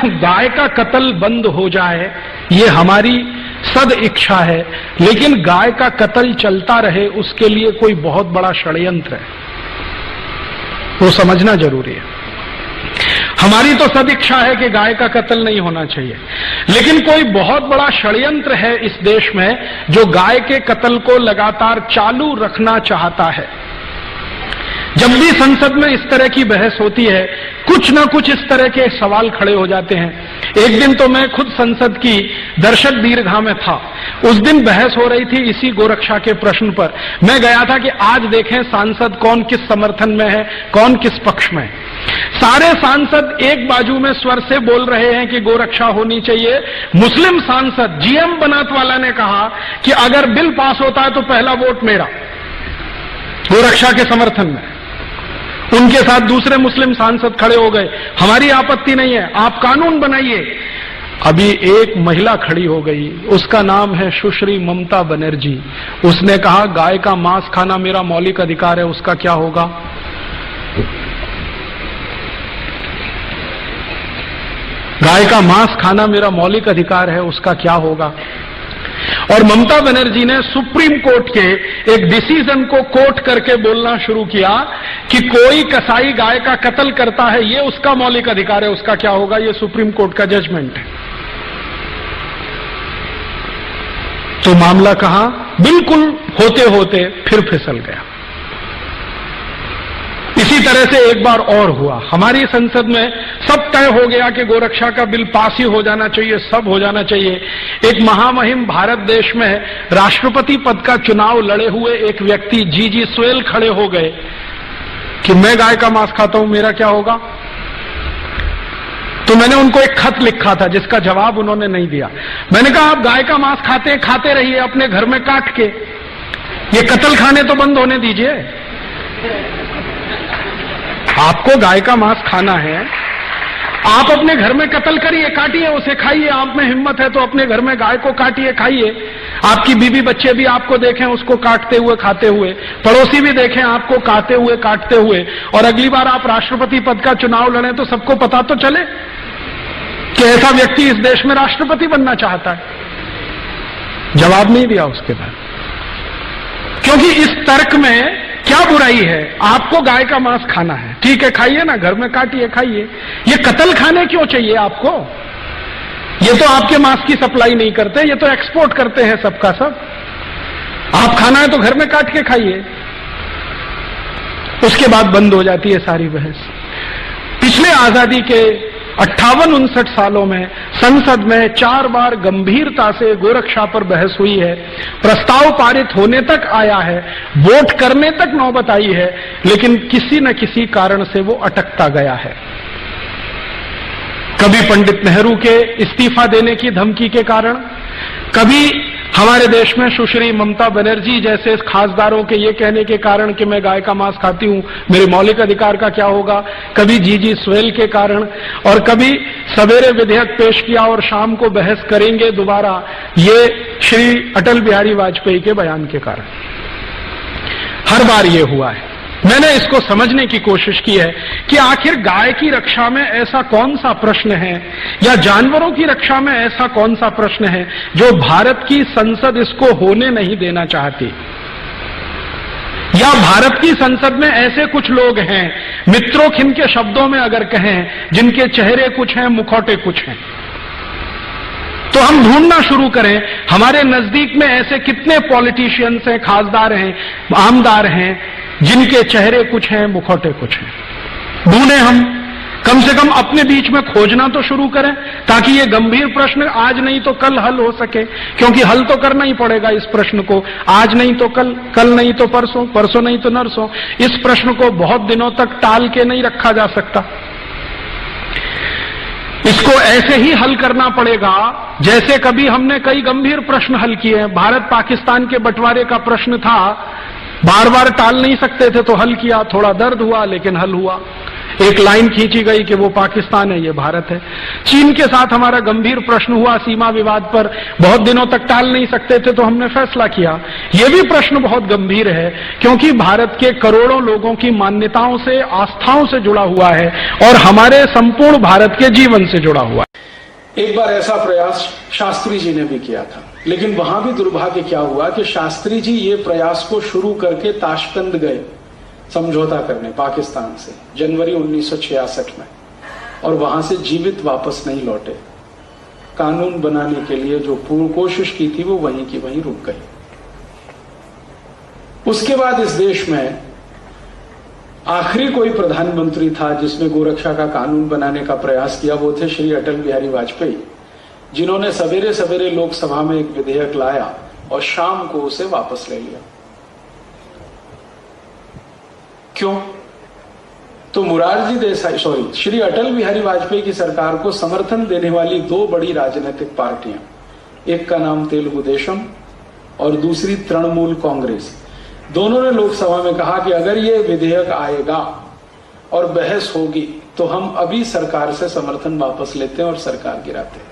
गाय का कत्ल बंद हो जाए, ये हमारी सद इच्छा है, लेकिन गाय का कत्ल चलता रहे उसके लिए कोई बहुत बड़ा षड्यंत्र है, वो समझना जरूरी है। हमारी तो सद इच्छा है कि गाय का कत्ल नहीं होना चाहिए, लेकिन कोई बहुत बड़ा षड्यंत्र है इस देश में जो गाय के कत्ल को लगातार चालू रखना चाहता है। जब भी संसद में इस तरह की बहस होती है, कुछ ना कुछ इस तरह के सवाल खड़े हो जाते हैं। एक दिन तो मैं खुद संसद की दर्शक दीर्घा में था, उस दिन बहस हो रही थी इसी गोरक्षा के प्रश्न पर। मैं गया था कि आज देखें सांसद कौन किस समर्थन में है, कौन किस पक्ष में है। सारे सांसद एक बाजू में स्वर से बोल रहे हैं कि गोरक्षा होनी चाहिए। मुस्लिम सांसद जीएम बनात वाला ने कहा कि अगर बिल पास होता है तो पहला वोट मेरा, गोरक्षा के समर्थन में। उनके साथ दूसरे मुस्लिम सांसद खड़े हो गए, हमारी आपत्ति नहीं है, आप कानून बनाइए। अभी एक महिला खड़ी हो गई, उसका नाम है सुश्री ममता बनर्जी। उसने कहा गाय का मांस खाना मेरा मौलिक अधिकार है, उसका क्या होगा? गाय का मांस खाना मेरा मौलिक अधिकार है, उसका क्या होगा? और ममता बनर्जी ने सुप्रीम कोर्ट के एक डिसीजन को कोट करके बोलना शुरू किया कि कोई कसाई गाय का कत्ल करता है, ये उसका मौलिक अधिकार है, उसका क्या होगा? ये सुप्रीम कोर्ट का जजमेंट है। तो मामला कहां बिल्कुल होते होते फिर फिसल गया। इसी तरह से एक बार और हुआ, हमारी संसद में सब तय हो गया कि गोरक्षा का बिल पास ही हो जाना चाहिए, सब हो जाना चाहिए। एक महामहिम भारत देश में राष्ट्रपति पद का चुनाव लड़े हुए एक व्यक्ति जीजी स्वेल खड़े हो गए कि मैं गाय का मांस खाता हूं, मेरा क्या होगा? तो मैंने उनको एक खत लिखा था जिसका जवाब उन्होंने नहीं दिया। मैंने कहा आप गाय का मांस खाते रहिए अपने घर में काट के, ये कत्ल खाने तो बंद होने दीजिए। आपको गाय का मांस खाना है, आप अपने घर में कत्ल करिए, काटिए उसे, खाइए। आप में हिम्मत है तो अपने घर में गाय को काटिए, खाइए। आपकी बीवी बच्चे भी आपको देखें उसको काटते हुए, खाते हुए, पड़ोसी भी देखें आपको काटते हुए, और अगली बार आप राष्ट्रपति पद का चुनाव लड़ें तो सबको पता तो चले कि ऐसा व्यक्ति इस देश में राष्ट्रपति बनना चाहता है। जवाब नहीं दिया उसके बाद, क्योंकि इस तर्क में क्या बुराई है? आपको गाय का मांस खाना है, ठीक है, खाइए ना, घर में काटिए, खाइए। ये कत्ल खाने क्यों चाहिए आपको? ये तो आपके मांस की सप्लाई नहीं करते, ये तो एक्सपोर्ट करते हैं सबका सब। आप खाना है तो घर में काट के खाइए। उसके बाद बंद हो जाती है सारी बहस। पिछले आजादी के 58-59 सालों में संसद में 4 बार गंभीरता से गोरक्षा पर बहस हुई है, प्रस्ताव पारित होने तक आया है, वोट करने तक नौबत आई है, लेकिन किसी न किसी कारण से वो अटकता गया है। कभी पंडित नेहरू के इस्तीफा देने की धमकी के कारण, कभी हमारे देश में सुश्री ममता बनर्जी जैसे खासदारों के ये कहने के कारण कि मैं गाय का मांस खाती हूं, मेरे मौलिक अधिकार का क्या होगा, कभी जीजी स्वेल के कारण, और कभी सवेरे विधेयक पेश किया और शाम को बहस करेंगे दोबारा, ये श्री अटल बिहारी वाजपेयी के बयान के कारण। हर बार ये हुआ है। मैंने इसको समझने की कोशिश की है कि आखिर गाय की रक्षा में ऐसा कौन सा प्रश्न है, या जानवरों की रक्षा में ऐसा कौन सा प्रश्न है जो भारत की संसद इसको होने नहीं देना चाहती, या भारत की संसद में ऐसे कुछ लोग हैं, मित्रोखिन के शब्दों में अगर कहें, जिनके चेहरे कुछ हैं, मुखौटे कुछ हैं। तो हम ढूंढना शुरू करें हमारे नजदीक में ऐसे कितने पॉलिटिशियंस हैं, खासदार हैं, आमदार हैं, जिनके चेहरे कुछ हैं, मुखौटे कुछ हैं। ढूंढें हम, कम से कम अपने बीच में खोजना तो शुरू करें, ताकि ये गंभीर प्रश्न आज नहीं तो कल हल हो सके, क्योंकि हल तो करना ही पड़ेगा इस प्रश्न को। आज नहीं तो कल, कल नहीं तो परसों, परसों नहीं तो नरसों। इस प्रश्न को बहुत दिनों तक टाल के नहीं रखा जा सकता। इसको ऐसे ही हल करना पड़ेगा जैसे कभी हमने कई गंभीर प्रश्न हल किए हैं। भारत पाकिस्तान के बंटवारे का प्रश्न था, बार बार टाल नहीं सकते थे तो हल किया, थोड़ा दर्द हुआ लेकिन हल हुआ। एक लाइन खींची गई कि वो पाकिस्तान है, ये भारत है। चीन के साथ हमारा गंभीर प्रश्न हुआ सीमा विवाद पर, बहुत दिनों तक टाल नहीं सकते थे तो हमने फैसला किया। ये भी प्रश्न बहुत गंभीर है क्योंकि भारत के करोड़ों लोगों की मान्यताओं से, आस्थाओं से जुड़ा हुआ है और हमारे संपूर्ण भारत के जीवन से जुड़ा हुआ है। एक बार ऐसा प्रयास शास्त्री जी ने भी किया था, लेकिन वहां भी दुर्भाग्य क्या हुआ कि शास्त्री जी ये प्रयास को शुरू करके ताशकंद गए समझौता करने पाकिस्तान से जनवरी 1966 में, और वहां से जीवित वापस नहीं लौटे। कानून बनाने के लिए जो पूर्ण कोशिश की थी वो वहीं की वहीं रुक गई। उसके बाद इस देश में आखिरी कोई प्रधानमंत्री था जिसने गोरक्षा का कानून बनाने का प्रयास किया, वो थे श्री अटल बिहारी वाजपेयी, जिन्होंने सवेरे सवेरे लोकसभा में एक विधेयक लाया और शाम को उसे वापस ले लिया। क्यों? तो श्री अटल बिहारी वाजपेयी की सरकार को समर्थन देने वाली दो बड़ी राजनीतिक पार्टियां, एक का नाम तेलुगु देशम और दूसरी तृणमूल कांग्रेस, दोनों ने लोकसभा में कहा कि अगर ये विधेयक आएगा और बहस होगी तो हम अभी सरकार से समर्थन वापस लेते हैं और सरकार गिराते हैं।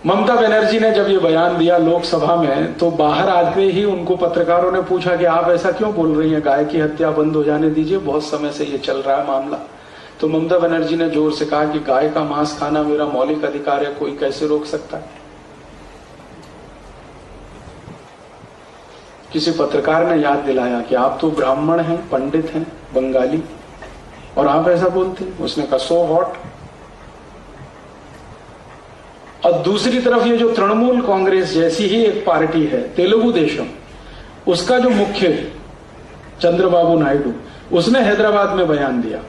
ममता बनर्जी ने जब ये बयान दिया लोकसभा में तो बाहर आते ही उनको पत्रकारों ने पूछा कि आप ऐसा क्यों बोल रही हैं, गाय की हत्या बंद हो जाने दीजिए, बहुत समय से ये चल रहा है मामला। तो ममता बनर्जी ने जोर से कहा कि गाय का मांस खाना मेरा मौलिक अधिकार है, कोई कैसे रोक सकता है। किसी पत्रकार ने याद दिलाया कि आप तो ब्राह्मण हैं, पंडित हैं, बंगाली, और आप ऐसा बोलते हैं। उसने कहा सो व्हाट। और दूसरी तरफ ये जो तृणमूल कांग्रेस जैसी ही एक पार्टी है तेलुगु देशम, उसका जो मुख्य चंद्रबाबू नायडू, उसने हैदराबाद में बयान दिया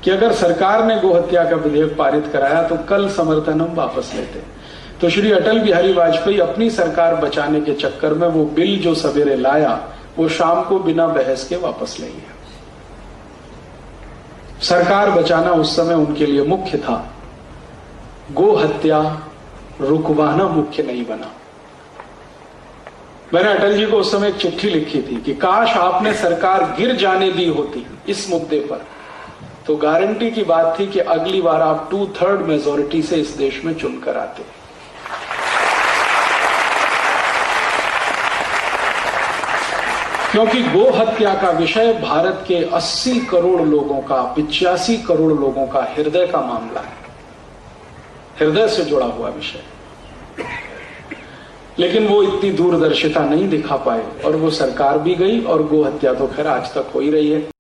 कि अगर सरकार ने गोहत्या का विधेयक पारित कराया तो कल समर्थन हम वापस लेते। तो श्री अटल बिहारी वाजपेयी अपनी सरकार बचाने के चक्कर में वो बिल जो सवेरे लाया वो शाम को बिना बहस के वापस ले गया। सरकार बचाना उस समय उनके लिए मुख्य था, गो हत्या रुकवाना मुख्य नहीं बना। मैंने अटल जी को उस समय एक चिट्ठी लिखी थी कि काश आपने सरकार गिर जाने दी होती इस मुद्दे पर, तो गारंटी की बात थी कि अगली बार आप 2/3 मेजोरिटी से इस देश में चुनकर आते। क्योंकि गो हत्या का विषय भारत के 80 करोड़ लोगों का, 85 करोड़ लोगों का हृदय का मामला है, हृदय से जुड़ा हुआ विषय। लेकिन वो इतनी दूरदर्शिता नहीं दिखा पाए और वो सरकार भी गई और गो हत्या तो खैर आज तक हो ही रही है।